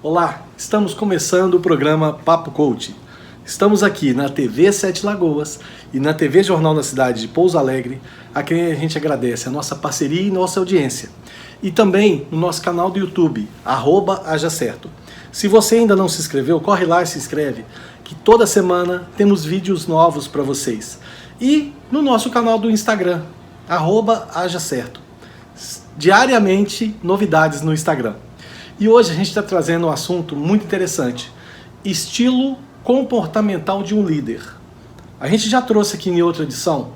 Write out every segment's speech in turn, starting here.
Olá, estamos começando o programa Papo Coach. Estamos aqui na TV Sete Lagoas e na TV Jornal da Cidade de Pouso Alegre, a quem a gente agradece a nossa parceria e nossa audiência. E também no nosso canal do YouTube, @hajacerto. Se você ainda não se inscreveu, corre lá e se inscreve, que toda semana temos vídeos novos para vocês. E no nosso canal do Instagram, @hajacerto. Diariamente, novidades no Instagram. E hoje a gente está trazendo um assunto muito interessante: estilo comportamental de um líder. A gente já trouxe aqui em outra edição,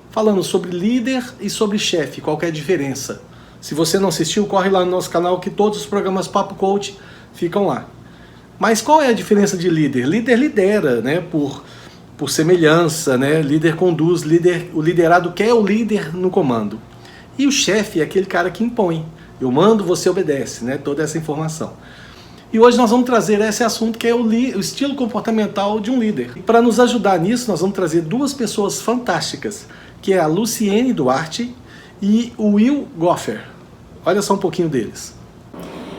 falando sobre líder e sobre chefe, qual que é a diferença. Se você não assistiu, corre lá no nosso canal que todos os programas Papo Coach ficam lá. Mas qual é a diferença de líder? Líder lidera, né, por semelhança, né? Líder conduz, o liderado quer o líder no comando. E o chefe é aquele cara que impõe. Eu mando, você obedece, né? Toda essa informação. E hoje nós vamos trazer esse assunto que é o estilo comportamental de um líder. E para nos ajudar nisso, nós vamos trazer duas pessoas fantásticas, que é a Luciene Duarte e o Will Goffer. Olha só um pouquinho deles.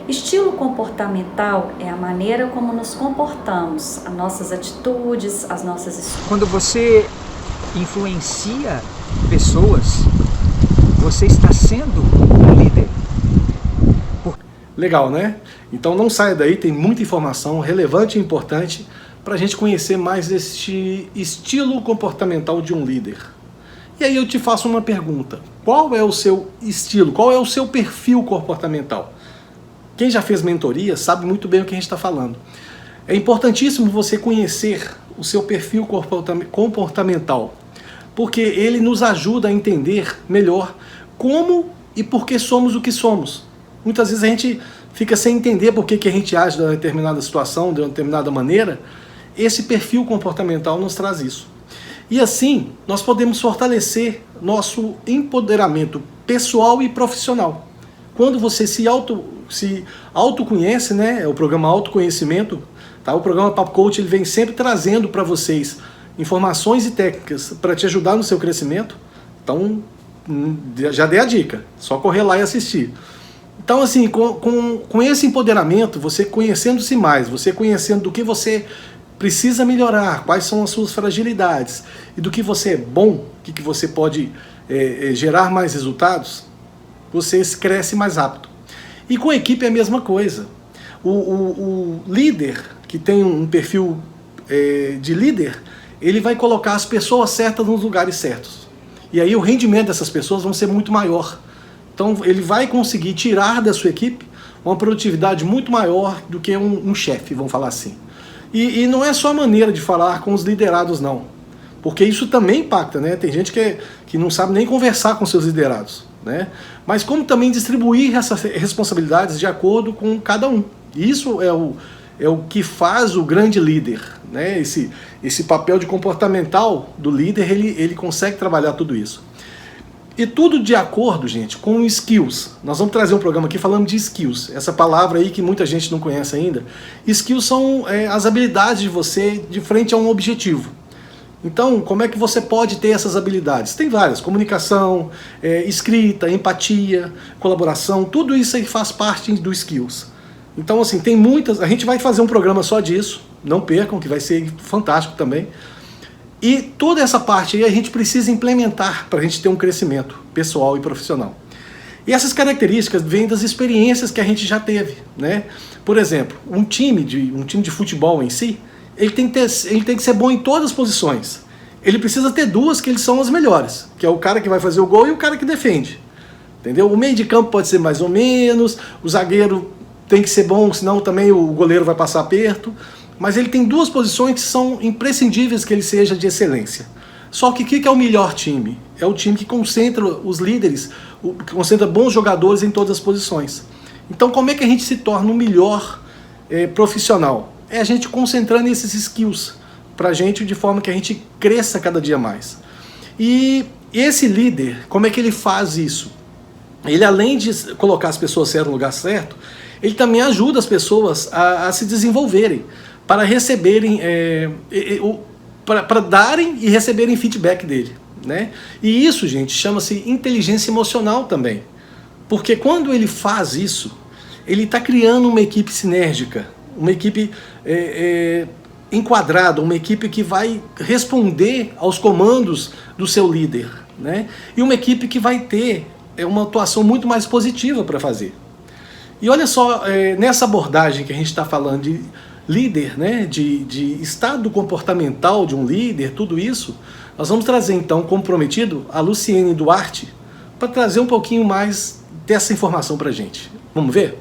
Estilo comportamental é a maneira como nos comportamos, as nossas atitudes, as nossas escolhas. Quando você influencia pessoas, você está sendo um líder. Legal, né? Então não saia daí, tem muita informação relevante e importante para a gente conhecer mais este estilo comportamental de um líder. E aí eu te faço uma pergunta: qual é o seu estilo, qual é o seu perfil comportamental? Quem já fez mentoria sabe muito bem o que a gente está falando. É importantíssimo você conhecer o seu perfil comportamental, porque ele nos ajuda a entender melhor como e por que somos o que somos. Muitas vezes a gente fica sem entender por que a gente age de uma determinada situação, de uma determinada maneira. Esse perfil comportamental nos traz isso. E assim, nós podemos fortalecer nosso empoderamento pessoal e profissional. Quando você se autoconhece, né? É o programa Autoconhecimento, tá? O programa Papo Coach, ele vem sempre trazendo para vocês informações e técnicas para te ajudar no seu crescimento. Então, já dei a dica, só correr lá e assistir. Então, assim, com esse empoderamento, você conhecendo-se mais, você conhecendo do que você precisa melhorar, quais são as suas fragilidades e do que você é bom, o que você pode gerar mais resultados, você cresce mais rápido. E com a equipe é a mesma coisa. O líder que tem um perfil de líder, ele vai colocar as pessoas certas nos lugares certos. E aí o rendimento dessas pessoas vão ser muito maior. Então ele vai conseguir tirar da sua equipe uma produtividade muito maior do que um chefe, vamos falar assim. E não é só a maneira de falar com os liderados, não. Porque isso também impacta, né? Tem gente que não sabe nem conversar com seus liderados, né? Mas como também distribuir essas responsabilidades de acordo com cada um. Isso é o que faz o grande líder, né? Esse papel de comportamental do líder, ele consegue trabalhar tudo isso. E tudo de acordo, gente, com skills. Nós vamos trazer um programa aqui falando de skills. Essa palavra aí que muita gente não conhece ainda. Skills são as habilidades de você de frente a um objetivo. Então, como é que você pode ter essas habilidades? Tem várias: comunicação, escrita, empatia, colaboração. Tudo isso aí faz parte do skills. Então, assim, tem muitas. A gente vai fazer um programa só disso. Não percam, que vai ser fantástico também. E toda essa parte aí a gente precisa implementar para a gente ter um crescimento pessoal e profissional. E essas características vêm das experiências que a gente já teve, né? Por exemplo, um time de futebol em si, ele tem que ser bom em todas as posições. Ele precisa ter duas que eles são as melhores, que é o cara que vai fazer o gol e o cara que defende. Entendeu? O meio de campo pode ser mais ou menos, o zagueiro tem que ser bom, senão também o goleiro vai passar aperto. Mas ele tem duas posições que são imprescindíveis que ele seja de excelência. Só que o que é o melhor time? É o time que concentra os líderes, que concentra bons jogadores em todas as posições. Então como é que a gente se torna um melhor profissional? É a gente concentrando esses skills para a gente de forma que a gente cresça cada dia mais. E esse líder, como é que ele faz isso? Ele, além de colocar as pessoas certas no lugar certo, ele também ajuda as pessoas a se desenvolverem, para receberem, para darem e receberem feedback dele, né? E isso, gente, chama-se inteligência emocional também. Porque quando ele faz isso, ele está criando uma equipe sinérgica, uma equipe enquadrada, uma equipe que vai responder aos comandos do seu líder, né? E uma equipe que vai ter uma atuação muito mais positiva para fazer. E olha só, nessa abordagem que a gente está falando de líder, né? de estado comportamental de um líder, tudo isso, nós vamos trazer então como prometido a Luciene Duarte para trazer um pouquinho mais dessa informação para a gente. Vamos ver?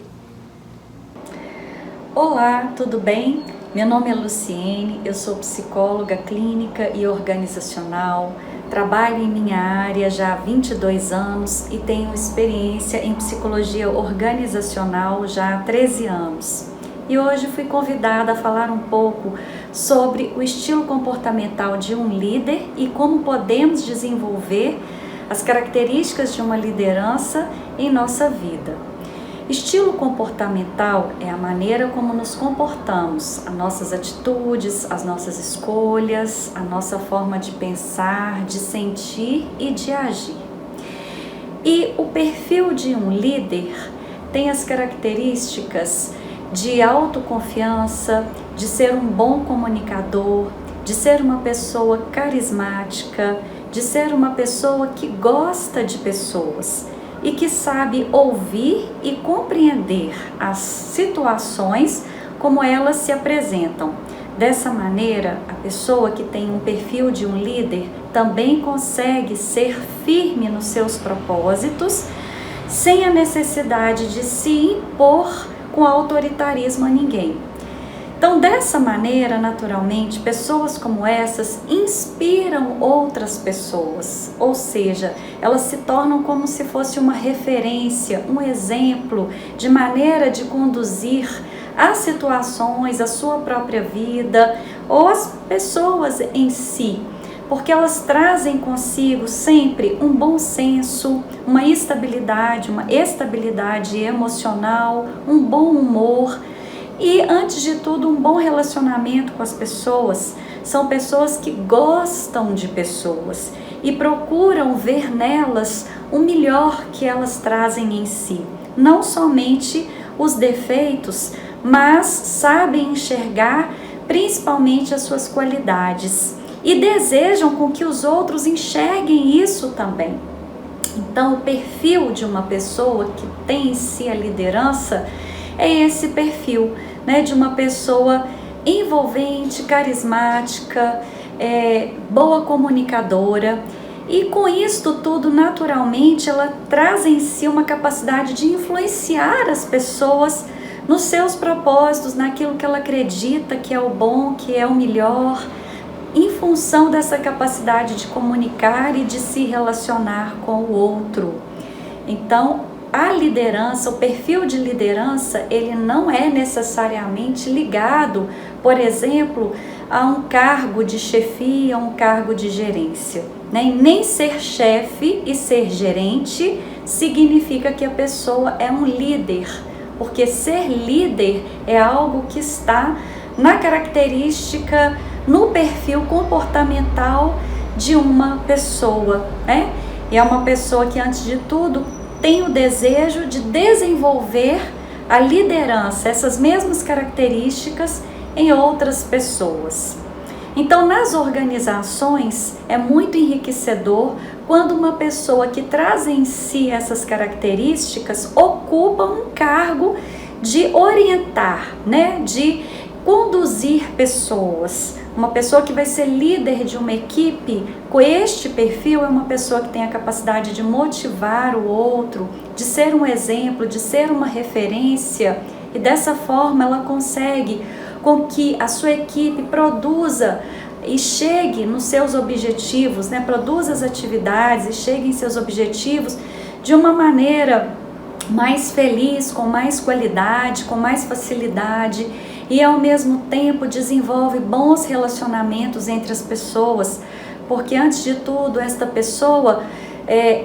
Olá, tudo bem? Meu nome é Luciene, eu sou psicóloga clínica e organizacional, trabalho em minha área já há 22 anos e tenho experiência em psicologia organizacional já há 13 anos. E hoje fui convidada a falar um pouco sobre o estilo comportamental de um líder e como podemos desenvolver as características de uma liderança em nossa vida. Estilo comportamental é a maneira como nos comportamos, as nossas atitudes, as nossas escolhas, a nossa forma de pensar, de sentir e de agir. E o perfil de um líder tem as características de autoconfiança, de ser um bom comunicador, de ser uma pessoa carismática, de ser uma pessoa que gosta de pessoas e que sabe ouvir e compreender as situações como elas se apresentam. Dessa maneira, a pessoa que tem um perfil de um líder também consegue ser firme nos seus propósitos, sem a necessidade de se impor com autoritarismo a ninguém. Então, dessa maneira, naturalmente, pessoas como essas inspiram outras pessoas, ou seja, elas se tornam como se fosse uma referência, um exemplo de maneira de conduzir as situações, a sua própria vida ou as pessoas em si, porque elas trazem consigo sempre um bom senso, uma estabilidade emocional, um bom humor. E, antes de tudo, um bom relacionamento com as pessoas. São pessoas que gostam de pessoas e procuram ver nelas o melhor que elas trazem em si. Não somente os defeitos, mas sabem enxergar principalmente as suas qualidades. E desejam com que os outros enxerguem isso também. Então, o perfil de uma pessoa que tem em si a liderança é esse perfil, né, de uma pessoa envolvente, carismática, boa comunicadora, e com isto tudo, naturalmente, ela traz em si uma capacidade de influenciar as pessoas nos seus propósitos, naquilo que ela acredita que é o bom, que é o melhor, em função dessa capacidade de comunicar e de se relacionar com o outro. Então, a liderança, o perfil de liderança, ele não é necessariamente ligado, por exemplo, a um cargo de chefia, a um cargo de gerência, né? E nem ser chefe e ser gerente significa que a pessoa é um líder, porque ser líder é algo que está na característica, no perfil comportamental de uma pessoa, né? E é uma pessoa que, antes de tudo, tem o desejo de desenvolver a liderança, essas mesmas características em outras pessoas. Então, nas organizações, é muito enriquecedor quando uma pessoa que traz em si essas características ocupa um cargo de orientar, né? De conduzir pessoas. Uma pessoa que vai ser líder de uma equipe com este perfil é uma pessoa que tem a capacidade de motivar o outro, de ser um exemplo, de ser uma referência, e dessa forma ela consegue com que a sua equipe produza e chegue nos seus objetivos, né? Produza as atividades e chegue em seus objetivos de uma maneira mais feliz, com mais qualidade, com mais facilidade, e ao mesmo tempo desenvolve bons relacionamentos entre as pessoas, porque antes de tudo esta pessoa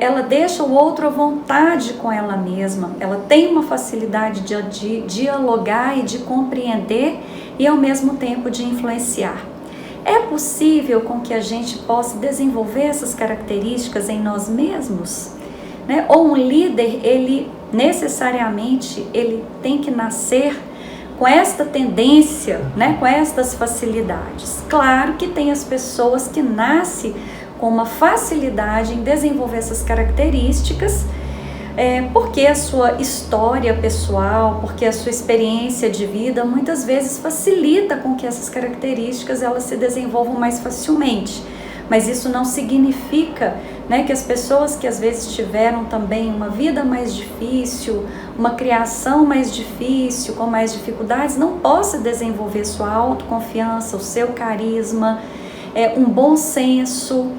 ela deixa o outro à vontade com ela mesma, ela tem uma facilidade de dialogar e de compreender e ao mesmo tempo de influenciar. É possível com que a gente possa desenvolver essas características em nós mesmos? Né? Ou um líder, ele necessariamente ele tem que nascer com esta tendência, né? Com estas facilidades? Claro que tem as pessoas que nascem com uma facilidade em desenvolver essas características, porque a sua história pessoal, porque a sua experiência de vida muitas vezes facilita com que essas características elas se desenvolvam mais facilmente. Mas isso não significa, né, que as pessoas que às vezes tiveram também uma vida mais difícil, uma criação mais difícil, com mais dificuldades, não possa desenvolver sua autoconfiança, o seu carisma, um bom senso,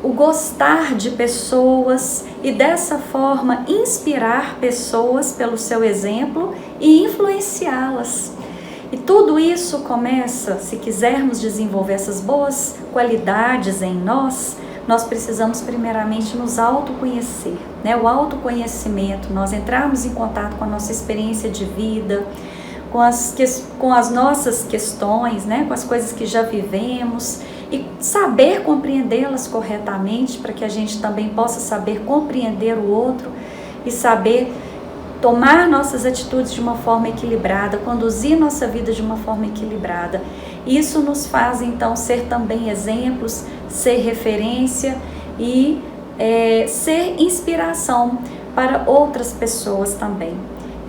o gostar de pessoas e dessa forma inspirar pessoas pelo seu exemplo e influenciá-las. E tudo isso começa, se quisermos desenvolver essas boas qualidades em nós precisamos primeiramente nos autoconhecer, né? O autoconhecimento, nós entrarmos em contato com a nossa experiência de vida, com as nossas questões, né? Com as coisas que já vivemos e saber compreendê-las corretamente para que a gente também possa saber compreender o outro e saber tomar nossas atitudes de uma forma equilibrada, conduzir nossa vida de uma forma equilibrada. Isso nos faz então ser também exemplos, ser referência e ser inspiração para outras pessoas também.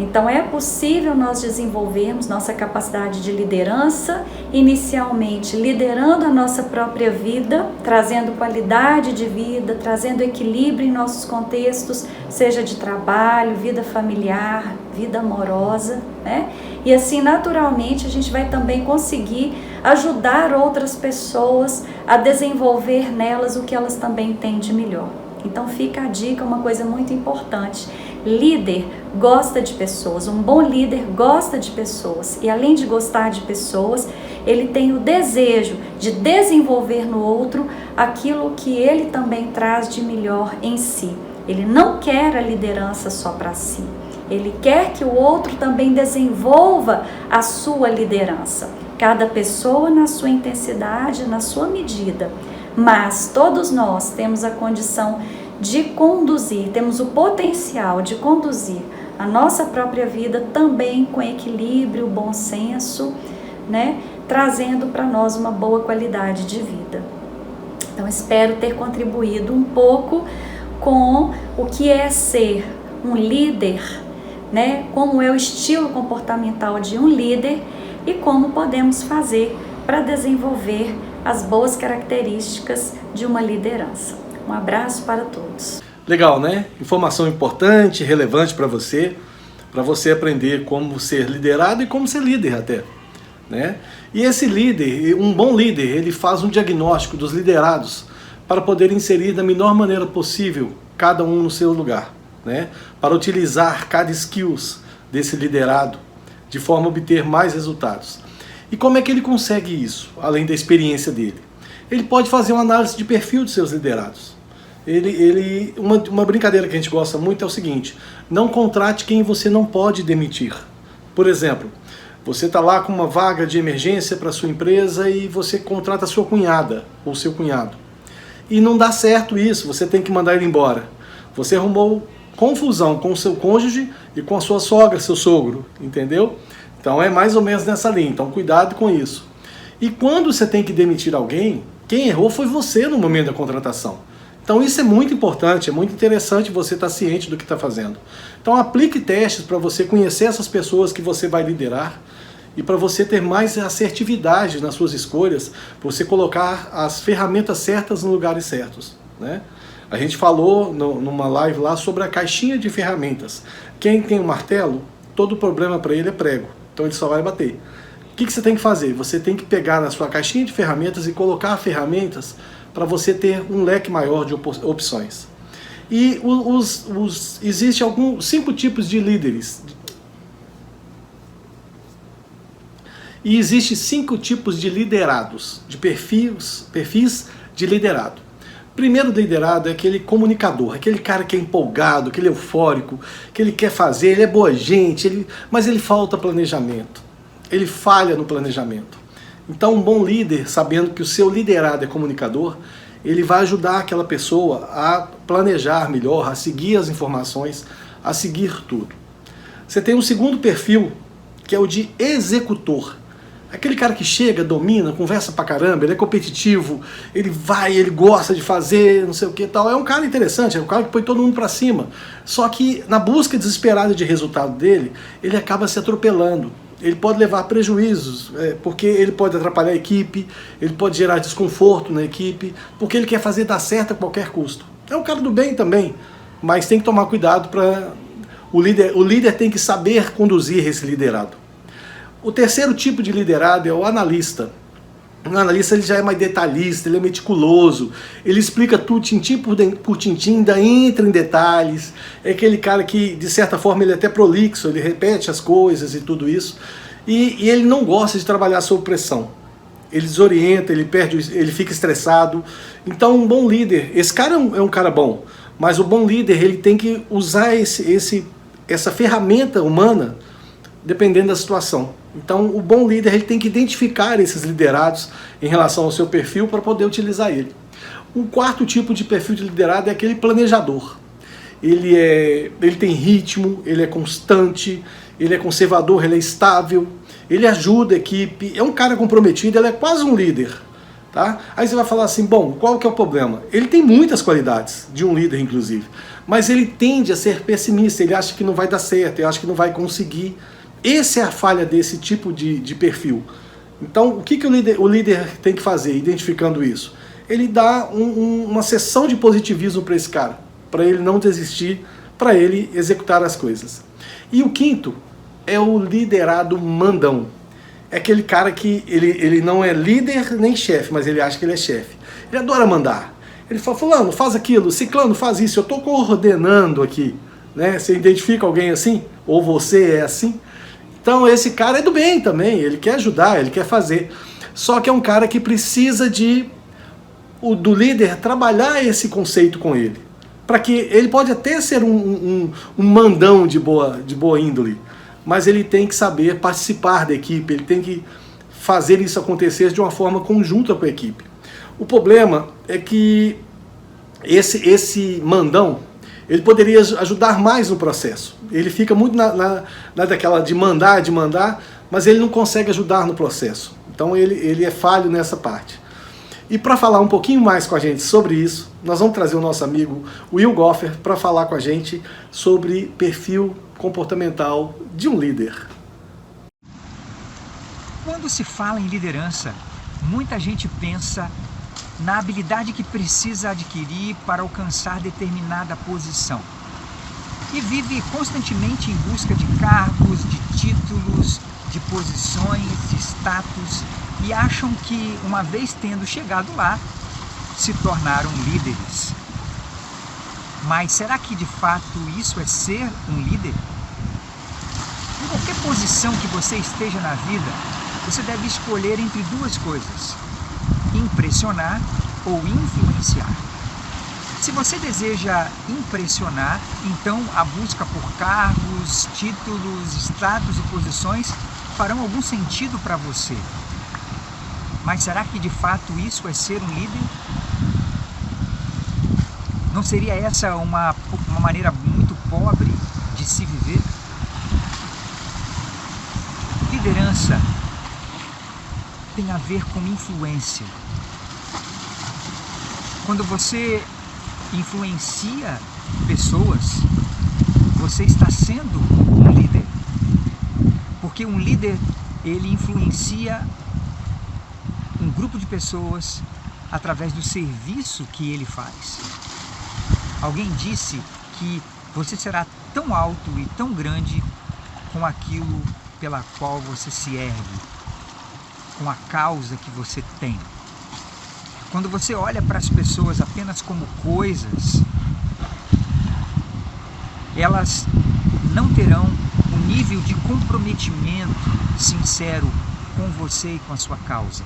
Então é possível nós desenvolvermos nossa capacidade de liderança, inicialmente liderando a nossa própria vida, trazendo qualidade de vida, trazendo equilíbrio em nossos contextos, seja de trabalho, vida familiar, vida amorosa, né? E assim naturalmente a gente vai também conseguir ajudar outras pessoas a desenvolver nelas o que elas também têm de melhor. Então fica a dica, uma coisa muito importante. Líder gosta de pessoas, um bom líder gosta de pessoas e além de gostar de pessoas, ele tem o desejo de desenvolver no outro aquilo que ele também traz de melhor em si. Ele não quer a liderança só para si, ele quer que o outro também desenvolva a sua liderança. Cada pessoa na sua intensidade, na sua medida, mas todos nós temos a condição de conduzir, temos o potencial de conduzir a nossa própria vida também com equilíbrio, bom senso, né? Trazendo para nós uma boa qualidade de vida. Então espero ter contribuído um pouco com o que é ser um líder, né? Como é o estilo comportamental de um líder e como podemos fazer para desenvolver as boas características de uma liderança. Um abraço para todos. Legal, né? Informação importante, relevante para você aprender como ser liderado e como ser líder até, né? E esse líder, um bom líder, ele faz um diagnóstico dos liderados para poder inserir da melhor maneira possível cada um no seu lugar, né? Para utilizar cada skills desse liderado de forma a obter mais resultados. E como é que ele consegue isso, além da experiência dele? Ele pode fazer uma análise de perfil de seus liderados. Uma brincadeira que a gente gosta muito é o seguinte: não contrate quem você não pode demitir. Por exemplo, você está lá com uma vaga de emergência para sua empresa e você contrata a sua cunhada ou seu cunhado. E não dá certo isso, você tem que mandar ele embora. Você arrumou confusão com o seu cônjuge e com a sua sogra, seu sogro, entendeu? Então é mais ou menos nessa linha, então cuidado com isso. E quando você tem que demitir alguém, quem errou foi você no momento da contratação. Então isso é muito importante, é muito interessante você estar ciente do que está fazendo. Então aplique testes para você conhecer essas pessoas que você vai liderar e para você ter mais assertividade nas suas escolhas, para você colocar as ferramentas certas nos lugares certos, né? A gente falou numa live lá sobre a caixinha de ferramentas. Quem tem um martelo, todo problema para ele é prego, então ele só vai bater. O que você tem que fazer? Você tem que pegar na sua caixinha de ferramentas e colocar ferramentas para você ter um leque maior de opções. E existem 5 tipos de líderes. E existem 5 tipos de liderados, de perfis de liderado. Primeiro liderado é aquele comunicador, aquele cara que é empolgado, aquele eufórico, que ele quer fazer, ele é boa gente, mas ele falta planejamento. Ele falha no planejamento. Então um bom líder, sabendo que o seu liderado é comunicador, ele vai ajudar aquela pessoa a planejar melhor, a seguir as informações, a seguir tudo. Você tem um segundo perfil, que é o de executor. Aquele cara que chega, domina, conversa pra caramba, ele é competitivo, ele vai, ele gosta de fazer, não sei o que e tal. É um cara interessante, é um cara que põe todo mundo pra cima. Só que na busca desesperada de resultado dele, ele acaba se atropelando. Ele pode levar prejuízos, porque ele pode atrapalhar a equipe, ele pode gerar desconforto na equipe, porque ele quer fazer dar certo a qualquer custo. É um cara do bem também, mas tem que tomar cuidado para... O líder tem que saber conduzir esse liderado. O terceiro tipo de liderado é o analista. O analista ele já é mais detalhista, ele é meticuloso, ele explica tudo tintim por tintim, ainda entra em detalhes. É aquele cara que, de certa forma, ele é até prolixo, ele repete as coisas e tudo isso. E ele não gosta de trabalhar sob pressão. Ele desorienta, ele fica estressado. Então um bom líder, esse cara é um cara bom, mas o bom líder ele tem que usar essa ferramenta humana dependendo da situação. Então o bom líder ele tem que identificar esses liderados em relação ao seu perfil para poder utilizar ele. Um quarto tipo de perfil de liderado é aquele planejador. Ele tem ritmo, ele é constante, ele é conservador, ele é estável, ele ajuda a equipe, é um cara comprometido, ele é quase um líder. Tá? Aí você vai falar assim, bom, qual que é o problema? Ele tem muitas qualidades, de um líder inclusive, mas ele tende a ser pessimista, ele acha que não vai dar certo, ele acha que não vai conseguir. Essa é a falha desse tipo de perfil. Então, o que o líder tem que fazer, identificando isso? Ele dá uma sessão de positivismo para esse cara, para ele não desistir, para ele executar as coisas. E o quinto é o liderado mandão. É aquele cara que ele não é líder nem chefe, mas ele acha que ele é chefe. Ele adora mandar. Ele fala, fulano, faz aquilo, ciclano, faz isso, eu estou coordenando aqui. Né? Você identifica alguém assim? Ou você é assim? Então esse cara é do bem também, ele quer ajudar, ele quer fazer. Só que é um cara que precisa do líder trabalhar esse conceito com ele. Para que ele pode até ser um mandão de boa índole, mas ele tem que saber participar da equipe, ele tem que fazer isso acontecer de uma forma conjunta com a equipe. O problema é que esse mandão, ele poderia ajudar mais no processo. Ele fica muito daquela de mandar, mas ele não consegue ajudar no processo. Então ele é falho nessa parte. E para falar um pouquinho mais com a gente sobre isso, nós vamos trazer o nosso amigo Will Goffer para falar com a gente sobre perfil comportamental de um líder. Quando se fala em liderança, muita gente pensa na habilidade que precisa adquirir para alcançar determinada posição. E vive constantemente em busca de cargos, de títulos, de posições, de status, e acham que, uma vez tendo chegado lá, se tornaram líderes. Mas será que de fato isso é ser um líder? Em qualquer posição que você esteja na vida, você deve escolher entre duas coisas: impressionar ou influenciar. Se você deseja impressionar, então a busca por cargos, títulos, status e posições farão algum sentido para você. Mas será que de fato isso é ser um líder? Não seria essa uma maneira muito pobre de se viver? Liderança tem a ver com influência. Quando você influencia pessoas, você está sendo um líder. Porque um líder, ele influencia um grupo de pessoas através do serviço que ele faz. Alguém disse que você será tão alto e tão grande com aquilo pela qual você se ergue, com a causa que você tem. Quando você olha para as pessoas apenas como coisas, elas não terão um nível de comprometimento sincero com você e com a sua causa.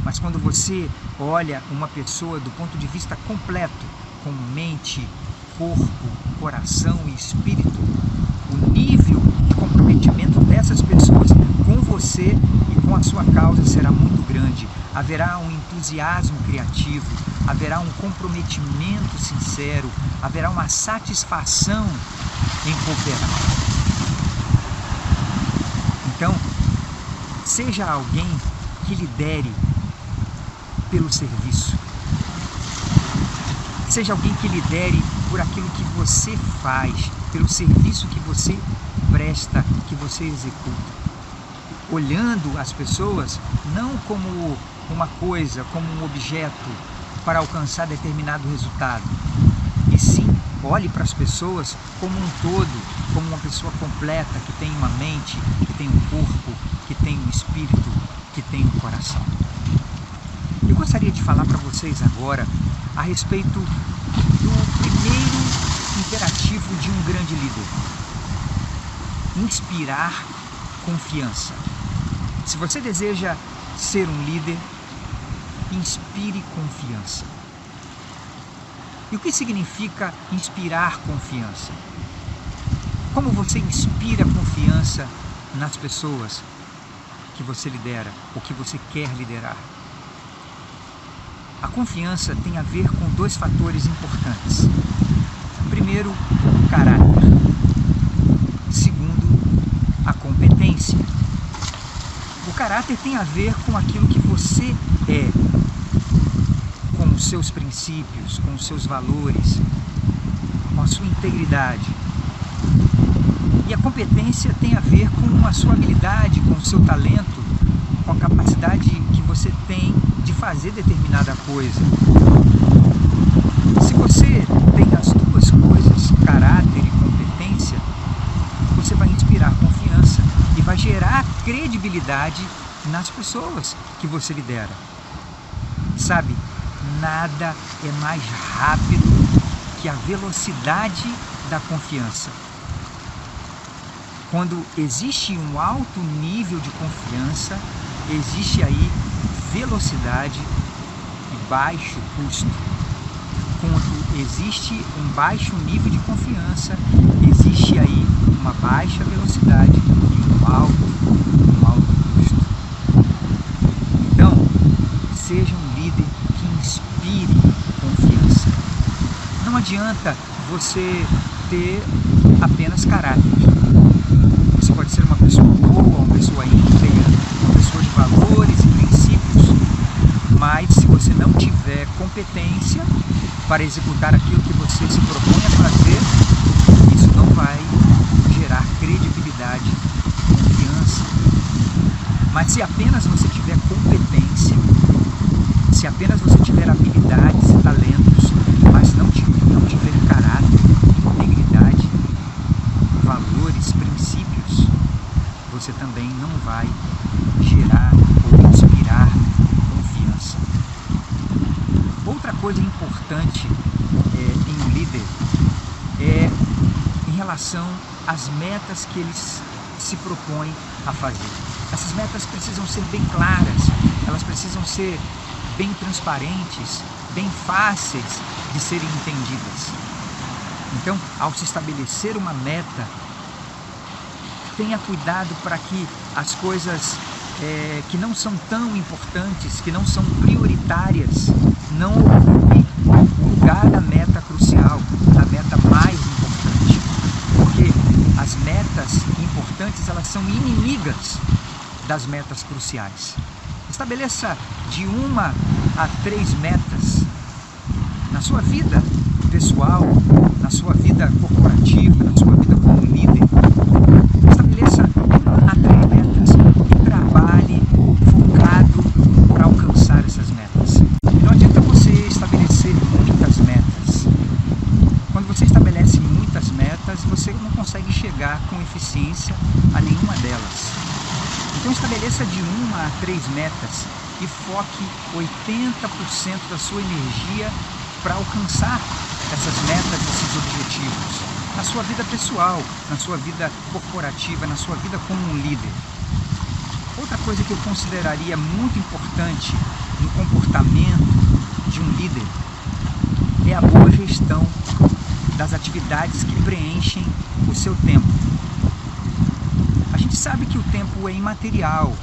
Mas quando você olha uma pessoa do ponto de vista completo, como mente, corpo, coração e espírito, o nível de comprometimento dessas pessoas com você e com a sua causa será muito grande. Haverá um entusiasmo criativo, haverá um comprometimento sincero, haverá uma satisfação em cooperar. Então, seja alguém que lidere pelo serviço. Seja alguém que lidere por aquilo que você faz, pelo serviço que você presta, que você executa. Olhando as pessoas não como uma coisa, como um objeto para alcançar determinado resultado, e sim olhe para as pessoas como um todo, como uma pessoa completa, que tem uma mente, que tem um corpo, que tem um espírito, que tem um coração. Eu gostaria de falar para vocês agora a respeito do primeiro imperativo de um grande líder: inspirar confiança. Se você deseja ser um líder, inspire confiança. E o que significa inspirar confiança? Como você inspira confiança nas pessoas que você lidera ou que você quer liderar? A confiança tem a ver com dois fatores importantes. Primeiro, o caráter. Segundo, a competência. O caráter tem a ver com aquilo que você é, com os seus princípios, com os seus valores, com a sua integridade. E a competência tem a ver com a sua habilidade, com o seu talento, com a capacidade que você tem de fazer determinada coisa. Se você tem as duas coisas, caráter e competência, você vai inspirar confiança e vai gerar credibilidade nas pessoas que você lidera. Sabe, nada é mais rápido que a velocidade da confiança. Quando existe um alto nível de confiança, existe aí velocidade e baixo custo. Quando existe um baixo nível de confiança, existe aí uma baixa velocidade e um alto custo. Então, seja um líder que inspire confiança. Não adianta você ter apenas caráter. Você pode ser uma pessoa boa, uma pessoa íntegra, uma pessoa de valores e princípios, mas se você não tiver competência para executar aquilo que você se propõe a fazer, isso não vai gerar credibilidade, confiança. Mas se apenas você tiver competência, se apenas você tiver habilidades e talentos, mas não tiver caráter, integridade, valores, princípios, você também não vai gerar ou inspirar confiança. Outra coisa importante em um líder é em relação às metas que eles se propõem a fazer. Essas metas precisam ser bem claras, elas precisam ser bem transparentes, bem fáceis de serem entendidas. Então, ao se estabelecer uma meta, tenha cuidado para que as coisas que não são tão importantes, que não são prioritárias, não ocupem o lugar da meta crucial, da meta mais importante. Porque as metas importantes, elas são inimigas das metas cruciais. Estabeleça de 1 a 3 metas na sua vida pessoal, na sua vida corporativa, na sua vida como líder. Estabeleça 1 a 3 metas e trabalhe focado para alcançar essas metas. Não adianta você estabelecer muitas metas. Quando você estabelece muitas metas, você não consegue chegar com eficiência a nenhuma delas. Então estabeleça de 1 a 3 metas e foque 80% da sua energia para alcançar essas metas, esses objetivos, na sua vida pessoal, na sua vida corporativa, na sua vida como um líder. outra coisa que eu consideraria muito importante no comportamento de um líder é a boa gestão das atividades que preenchem o seu tempo. A gente sabe que o tempo é imaterial,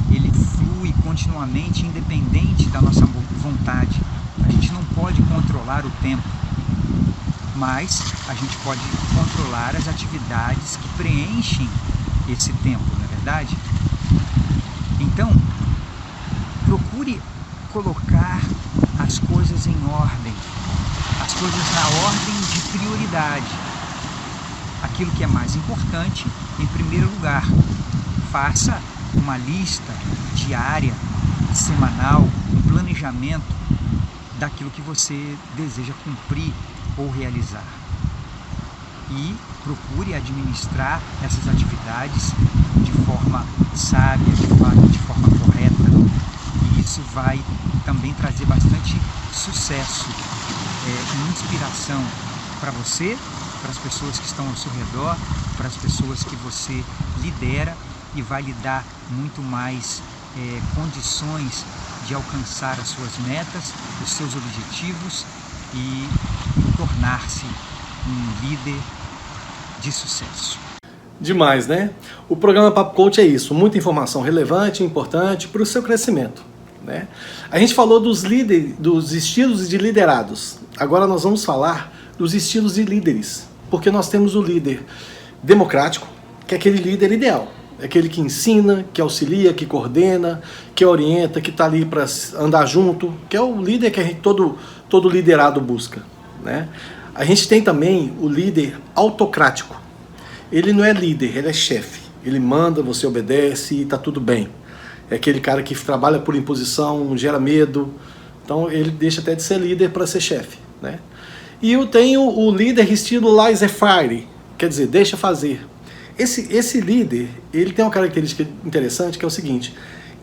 ele flui continuamente, independente da nossa vontade. A gente não pode controlar o tempo, mas a gente pode controlar as atividades que preenchem esse tempo, não é verdade? Então, procure colocar as coisas em ordem, as coisas na ordem de prioridade. Aquilo que é mais importante, em primeiro lugar. Faça uma lista diária, semanal, um planejamento daquilo que você deseja cumprir ou realizar. E procure administrar essas atividades de forma sábia, de forma correta. E isso vai também trazer bastante sucesso e inspiração para você, para as pessoas que estão ao seu redor, para as pessoas que você lidera, e vai lhe dar muito mais condições de alcançar as suas metas, os seus objetivos e tornar-se um líder de sucesso. Demais, né? O programa Papo Coach é isso, muita informação relevante e importante para o seu crescimento, né? A gente falou dos estilos de liderados. Agora nós vamos falar dos estilos de líderes, porque nós temos o líder democrático, que é aquele líder ideal. É aquele que ensina, que auxilia, que coordena, que orienta, que está ali para andar junto, que é o líder que todo liderado busca, né? A gente tem também o líder autocrático. Ele não é líder, ele é chefe. Ele manda, você obedece e está tudo bem. É aquele cara que trabalha por imposição, gera medo. Então ele deixa até de ser líder para ser chefe, né? E eu tenho o líder estilo laissez-faire, quer dizer, deixa fazer. Esse líder, ele tem uma característica interessante, que é o seguinte: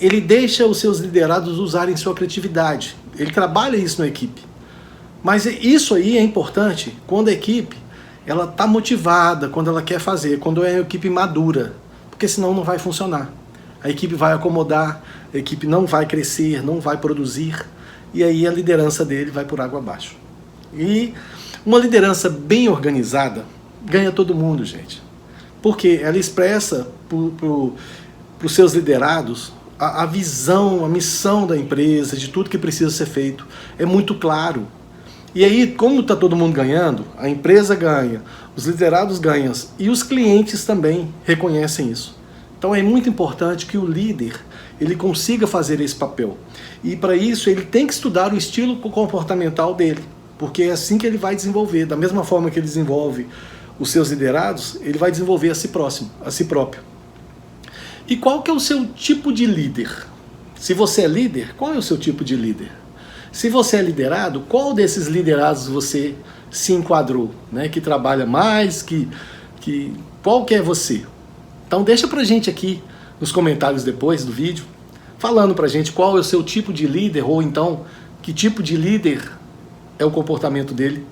ele deixa os seus liderados usarem sua criatividade. Ele trabalha isso na equipe. Mas isso aí é importante quando a equipe ela está motivada, quando ela quer fazer, quando é uma equipe madura, porque senão não vai funcionar. A equipe vai acomodar, a equipe não vai crescer, não vai produzir, e aí a liderança dele vai por água abaixo. E uma liderança bem organizada ganha todo mundo, gente. Porque ela expressa para os seus liderados a visão, a missão da empresa, de tudo que precisa ser feito. É muito claro. E aí, como está todo mundo ganhando, a empresa ganha, os liderados ganham e os clientes também reconhecem isso. Então é muito importante que o líder ele consiga fazer esse papel. E para isso ele tem que estudar o estilo comportamental dele, porque é assim que ele vai desenvolver. Da mesma forma que ele desenvolve os seus liderados, ele vai desenvolver a si próprio. E qual que é o seu tipo de líder? Se você é líder, qual é o seu tipo de líder? Se você é liderado, qual desses liderados você se enquadrou, né? Que trabalha mais, qual que é você? Então deixa pra gente aqui nos comentários depois do vídeo, falando pra gente qual é o seu tipo de líder, ou então que tipo de líder é o comportamento dele.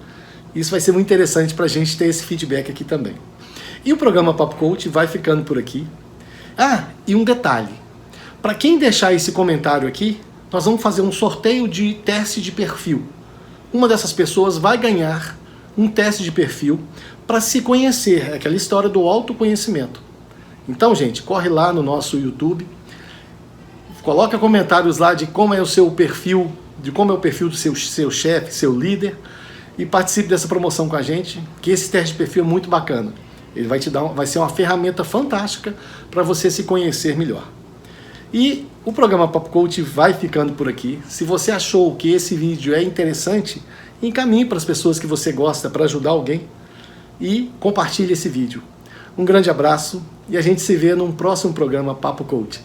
Isso vai ser muito interessante para a gente ter esse feedback aqui também. E o programa Papo Coach vai ficando por aqui. Ah, e um detalhe. Para quem deixar esse comentário aqui, nós vamos fazer um sorteio de teste de perfil. Uma dessas pessoas vai ganhar um teste de perfil para se conhecer, aquela história do autoconhecimento. Então, gente, corre lá no nosso YouTube, coloca comentários lá de como é o seu perfil, de como é o perfil do seu chefe, seu líder, e participe dessa promoção com a gente, que esse teste de perfil é muito bacana. Ele vai ser uma ferramenta fantástica para você se conhecer melhor. E o programa Papo Coach vai ficando por aqui. Se você achou que esse vídeo é interessante, encaminhe para as pessoas que você gosta para ajudar alguém e compartilhe esse vídeo. Um grande abraço e a gente se vê num próximo programa Papo Coach.